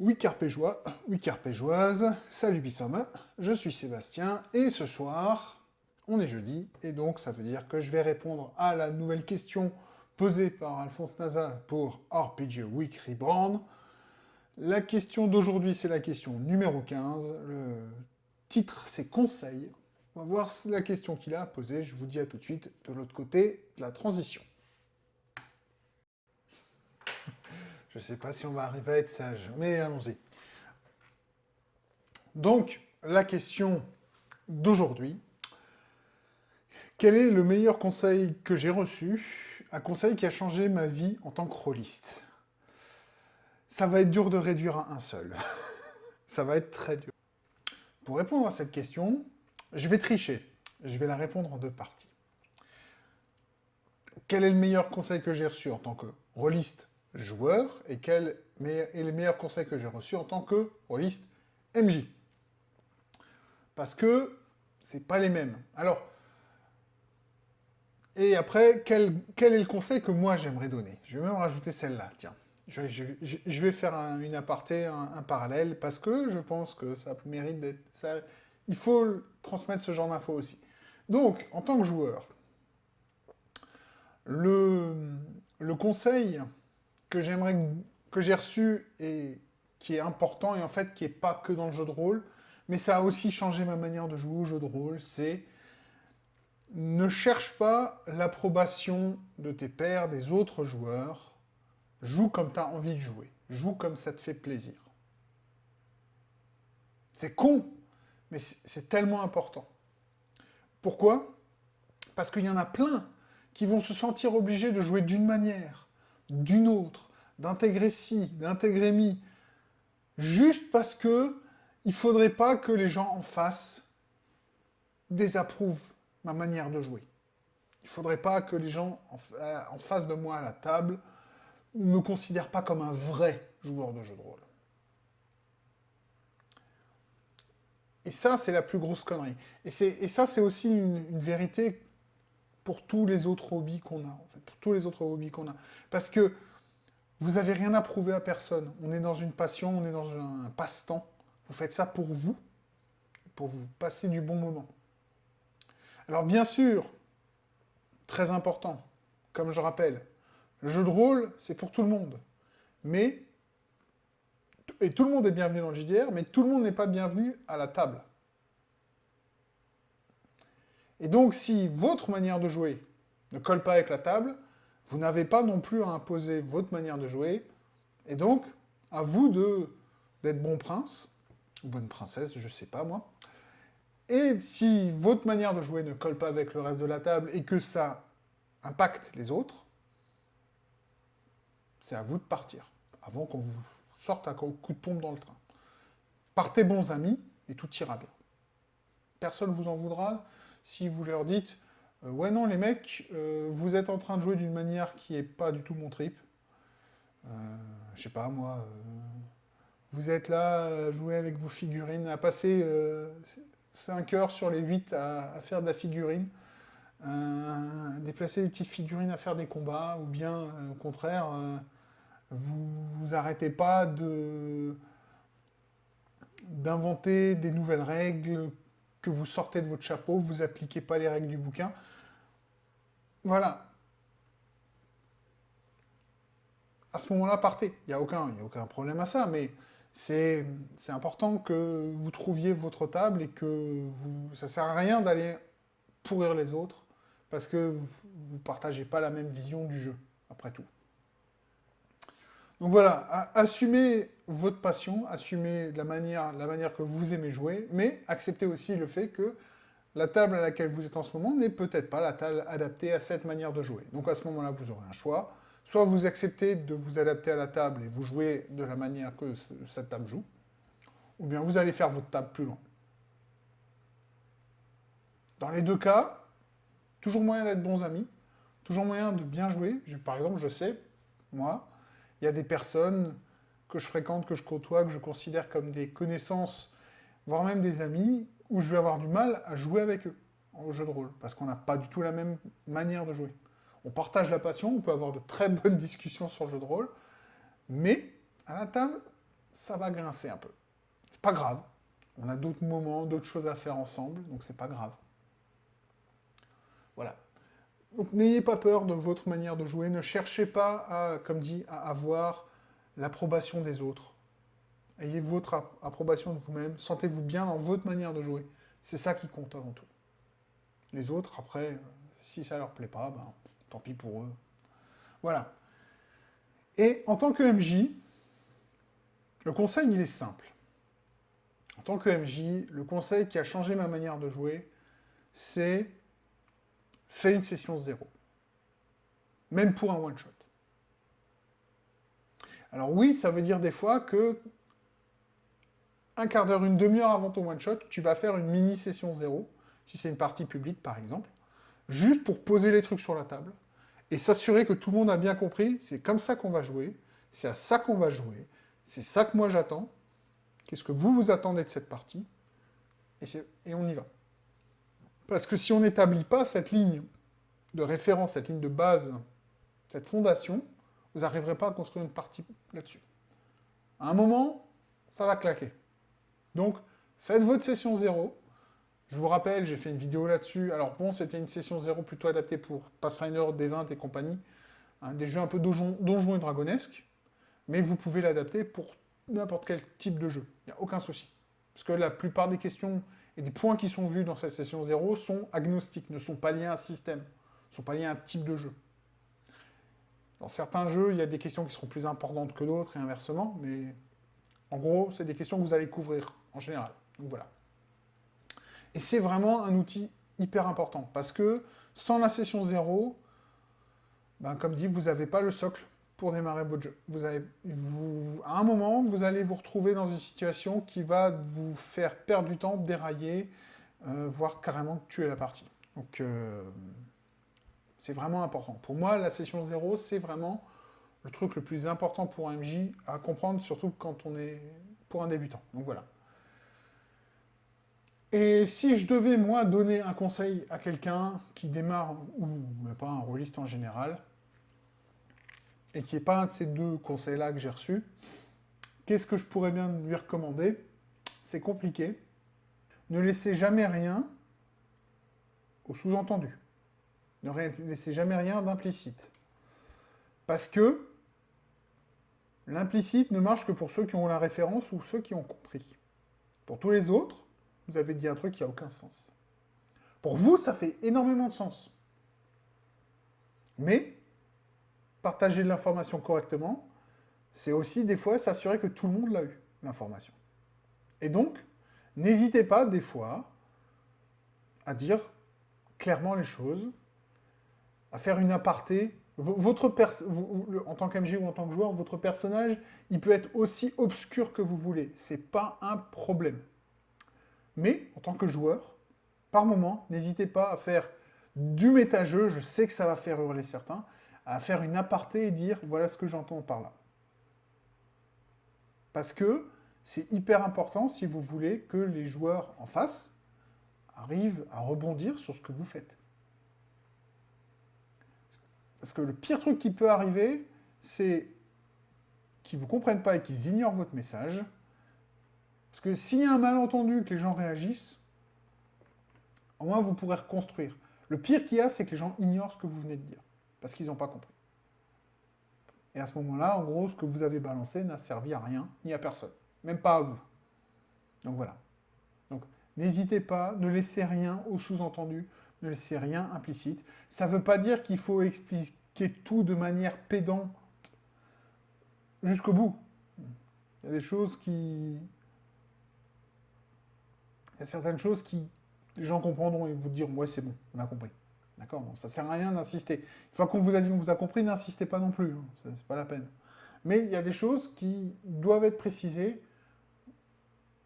Oui Carpéjois, oui Carpéjoise, salut Bissoma, je suis Sébastien, et ce soir, on est jeudi, et donc ça veut dire que je vais répondre à la nouvelle question posée par Alphonse Naza pour RPG Week Reborn. La question d'aujourd'hui, c'est la question numéro 15, le titre c'est Conseil. On va voir la question qu'il a posée, je vous dis à tout de suite de l'autre côté de la transition. Je ne sais pas si on va arriver à être sage, mais allons-y. Donc, la question d'aujourd'hui, quel est le meilleur conseil que j'ai reçu? Un conseil qui a changé ma vie en tant que rôliste. Ça va être dur de réduire à un seul. Ça va être très dur. Pour répondre à cette question, je vais tricher. Je vais la répondre en deux parties. Quel est le meilleur conseil que j'ai reçu en tant que rôliste joueur et quel est le meilleur conseil que j'ai reçu en tant que rôliste MJ? Parce que c'est pas les mêmes. Alors, et après, quel est le conseil que moi j'aimerais donner? Je vais même rajouter celle-là, tiens. Je vais faire une aparté, un parallèle, parce que je pense que ça mérite d'être... il faut transmettre ce genre d'infos aussi. Donc, en tant que joueur, le conseil que j'ai reçu et qui est important, et en fait qui n'est pas que dans le jeu de rôle, mais ça a aussi changé ma manière de jouer au jeu de rôle, c'est ne cherche pas l'approbation de tes pairs, des autres joueurs. Joue comme tu as envie de jouer. Joue comme ça te fait plaisir. C'est con, mais c'est tellement important. Pourquoi? Parce qu'il y en a plein qui vont se sentir obligés de jouer d'une manière, d'une autre, d'intégrer ci, d'intégrer mi, juste parce que il faudrait pas que les gens en face désapprouvent ma manière de jouer. Il faudrait pas que les gens en face de moi à la table ne me considèrent pas comme un vrai joueur de jeu de rôle. Et ça, c'est la plus grosse connerie. Et ça, c'est aussi une vérité pour tous les autres hobbies qu'on a, en fait, pour tous les autres hobbies qu'on a. Parce que vous n'avez rien à prouver à personne. On est dans une passion, on est dans un passe-temps. Vous faites ça pour vous passer du bon moment. Alors bien sûr, très important, comme je rappelle, le jeu de rôle, c'est pour tout le monde. Mais, et tout le monde est bienvenu dans le JDR, mais tout le monde n'est pas bienvenu à la table. Et donc, si votre manière de jouer ne colle pas avec la table, vous n'avez pas non plus à imposer votre manière de jouer, et donc, à vous d'être bon prince, ou bonne princesse, je sais pas moi. Et si votre manière de jouer ne colle pas avec le reste de la table, et que ça impacte les autres, c'est à vous de partir, avant qu'on vous sorte un coup de pompe dans le train. Partez bons amis, et tout ira bien. Personne ne vous en voudra si vous leur dites ouais non les mecs, vous êtes en train de jouer d'une manière qui n'est pas du tout mon trip. Je sais pas moi, vous êtes là à jouer avec vos figurines, à passer 5 heures sur les 8 à faire de la figurine, déplacer des petites figurines à faire des combats, ou bien au contraire, vous arrêtez pas d'inventer des nouvelles règles que vous sortez de votre chapeau, vous appliquez pas les règles du bouquin. Voilà. À ce moment-là, partez. Il n'y a aucun problème à ça, mais c'est important que vous trouviez votre table et que ça ne sert à rien d'aller pourrir les autres parce que vous ne partagez pas la même vision du jeu, après tout. Donc voilà, assumez votre passion, assumez la manière que vous aimez jouer, mais acceptez aussi le fait que la table à laquelle vous êtes en ce moment n'est peut-être pas la table adaptée à cette manière de jouer. Donc à ce moment-là, vous aurez un choix. Soit vous acceptez de vous adapter à la table et vous jouez de la manière que cette table joue, ou bien vous allez faire votre table plus loin. Dans les deux cas, toujours moyen d'être bons amis, toujours moyen de bien jouer. Par exemple, je sais, moi, il y a des personnes que je fréquente, que je côtoie, que je considère comme des connaissances, voire même des amis, où je vais avoir du mal à jouer avec eux, au jeu de rôle, parce qu'on n'a pas du tout la même manière de jouer. On partage la passion, on peut avoir de très bonnes discussions sur le jeu de rôle, mais à la table, ça va grincer un peu. C'est pas grave. On a d'autres moments, d'autres choses à faire ensemble, donc c'est pas grave. Voilà. Donc n'ayez pas peur de votre manière de jouer, ne cherchez pas à, comme dit, à avoir l'approbation des autres. Ayez votre approbation de vous-même, sentez-vous bien dans votre manière de jouer. C'est ça qui compte avant tout. Les autres, après, si ça leur plaît pas, ben, tant pis pour eux. Voilà. Et en tant que MJ, le conseil, il est simple. En tant que MJ, le conseil qui a changé ma manière de jouer, c'est fais une session 0. Même pour un one-shot. Alors oui, ça veut dire des fois que un quart d'heure, une demi-heure avant ton one-shot, tu vas faire une mini-session 0, si c'est une partie publique par exemple, juste pour poser les trucs sur la table, et s'assurer que tout le monde a bien compris, c'est comme ça qu'on va jouer, c'est à ça qu'on va jouer, c'est ça que moi j'attends, qu'est-ce que vous attendez de cette partie, et on y va. Parce que si on n'établit pas cette ligne de référence, cette ligne de base, cette fondation, vous n'arriverez pas à construire une partie là-dessus. À un moment, ça va claquer. Donc, faites votre session 0. Je vous rappelle, j'ai fait une vidéo là-dessus. Alors bon, c'était une session 0 plutôt adaptée pour Pathfinder, D20 et compagnie. Hein, des jeux un peu donjons et dragonesques. Mais vous pouvez l'adapter pour n'importe quel type de jeu. Il n'y a aucun souci. Parce que la plupart des questions et des points qui sont vus dans cette session 0 sont agnostiques, ne sont pas liés à un système, ne sont pas liés à un type de jeu. Dans certains jeux, il y a des questions qui seront plus importantes que d'autres et inversement, mais en gros, c'est des questions que vous allez couvrir en général. Donc voilà. Et c'est vraiment un outil hyper important, parce que sans la session 0, ben, comme dit, vous n'avez pas le socle pour démarrer votre jeu. À un moment, vous allez vous retrouver dans une situation qui va vous faire perdre du temps, dérailler, voire carrément tuer la partie. Donc, c'est vraiment important. Pour moi, la session 0, c'est vraiment le truc le plus important pour un MJ à comprendre, surtout quand on est pour un débutant. Donc voilà. Et si je devais, moi, donner un conseil à quelqu'un qui démarre, ou même pas un rôliste en général, et qui n'est pas un de ces deux conseils-là que j'ai reçus, qu'est-ce que je pourrais bien lui recommander? C'est compliqué. Ne laissez jamais rien au sous-entendu. Ne laissez jamais rien d'implicite. Parce que l'implicite ne marche que pour ceux qui ont la référence ou ceux qui ont compris. Pour tous les autres, vous avez dit un truc qui n'a aucun sens. Pour vous, ça fait énormément de sens. Mais partager de l'information correctement, c'est aussi des fois s'assurer que tout le monde l'a eu, l'information. Et donc, n'hésitez pas des fois à dire clairement les choses, à faire une aparté. En tant qu'MJ ou en tant que joueur, votre personnage, il peut être aussi obscur que vous voulez. C'est pas un problème. Mais, en tant que joueur, par moment, n'hésitez pas à faire du méta-jeu, je sais que ça va faire hurler certains, à faire une aparté et dire, voilà ce que j'entends par là. Parce que c'est hyper important si vous voulez que les joueurs en face arrivent à rebondir sur ce que vous faites. Parce que le pire truc qui peut arriver, c'est qu'ils ne vous comprennent pas et qu'ils ignorent votre message. Parce que s'il y a un malentendu, que les gens réagissent, au moins vous pourrez reconstruire. Le pire qu'il y a, c'est que les gens ignorent ce que vous venez de dire. Parce qu'ils n'ont pas compris. Et à ce moment-là, en gros, ce que vous avez balancé n'a servi à rien, ni à personne. Même pas à vous. Donc voilà. Donc n'hésitez pas, ne laissez rien au sous-entendu, ne laissez rien implicite. Ça ne veut pas dire qu'il faut expliquer tout de manière pédante jusqu'au bout. Il y a des choses qui... Il y a certaines choses qui... Les gens comprendront et vous dire, ouais, c'est bon, on a compris. D'accord? Bon, ça ne sert à rien d'insister. Une fois qu'on vous a dit qu'on vous a compris, n'insistez pas non plus. Hein. C'est pas la peine. Mais il y a des choses qui doivent être précisées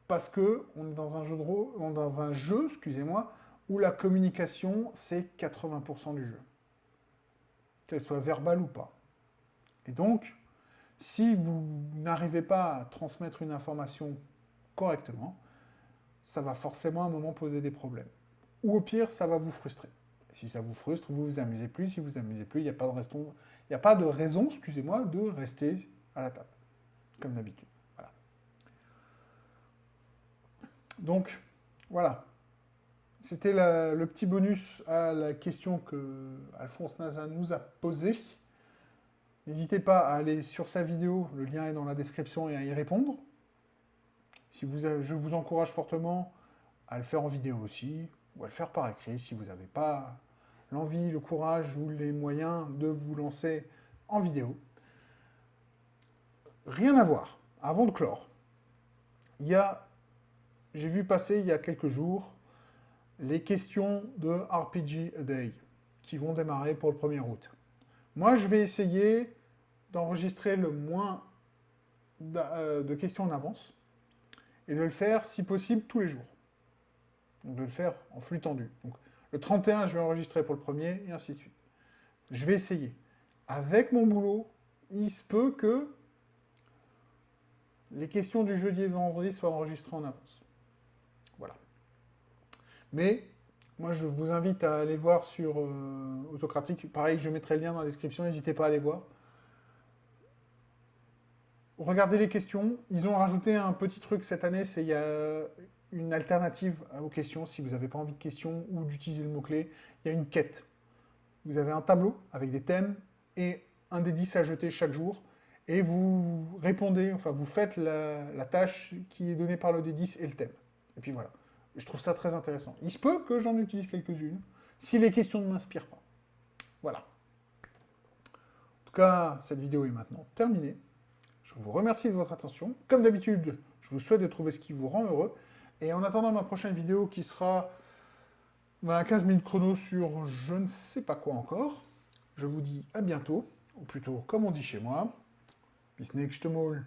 parce qu'on est dans un jeu de rôle, dans un jeu, excusez-moi, où la communication, c'est 80% du jeu. Qu'elle soit verbale ou pas. Et donc, si vous n'arrivez pas à transmettre une information correctement, ça va forcément à un moment poser des problèmes. Ou au pire, ça va vous frustrer. Si ça vous frustre, vous vous amusez plus. Si vous vous amusez plus, il n'y a pas de raison, excusez-moi, de rester à la table, comme d'habitude. Voilà. Donc, voilà. C'était le petit bonus à la question que Alphonse Nazin nous a posée. N'hésitez pas à aller sur sa vidéo, le lien est dans la description, et à y répondre. Je vous encourage fortement à le faire en vidéo aussi, ou à le faire par écrit si vous n'avez pas l'envie, le courage ou les moyens de vous lancer en vidéo. Rien à voir, avant de clore. J'ai vu passer il y a quelques jours les questions de RPG A Day qui vont démarrer pour le 1er août. Moi, je vais essayer d'enregistrer le moins de questions en avance et de le faire, si possible, tous les jours. Donc de le faire en flux tendu. Donc, le 31, je vais enregistrer pour le 1er, et ainsi de suite. Je vais essayer. Avec mon boulot, il se peut que les questions du jeudi et vendredi soient enregistrées en avance. Voilà. Mais, moi, je vous invite à aller voir sur Autocratique. Pareil, je mettrai le lien dans la description, n'hésitez pas à aller voir. Regardez les questions. Ils ont rajouté un petit truc cette année, c'est il y a une alternative aux questions. Si vous n'avez pas envie de questions ou d'utiliser le mot-clé, il y a une quête. Vous avez un tableau avec des thèmes et un des 10 à jeter chaque jour. Et vous répondez, enfin vous faites la tâche qui est donnée par le D10 et le thème. Et puis voilà. Je trouve ça très intéressant. Il se peut que j'en utilise quelques-unes, si les questions ne m'inspirent pas. Voilà. En tout cas, cette vidéo est maintenant terminée. Je vous remercie de votre attention. Comme d'habitude, je vous souhaite de trouver ce qui vous rend heureux. Et en attendant ma prochaine vidéo qui sera 15 minutes chrono sur je ne sais pas quoi encore, je vous dis à bientôt, ou plutôt comme on dit chez moi, bis nächste Mal.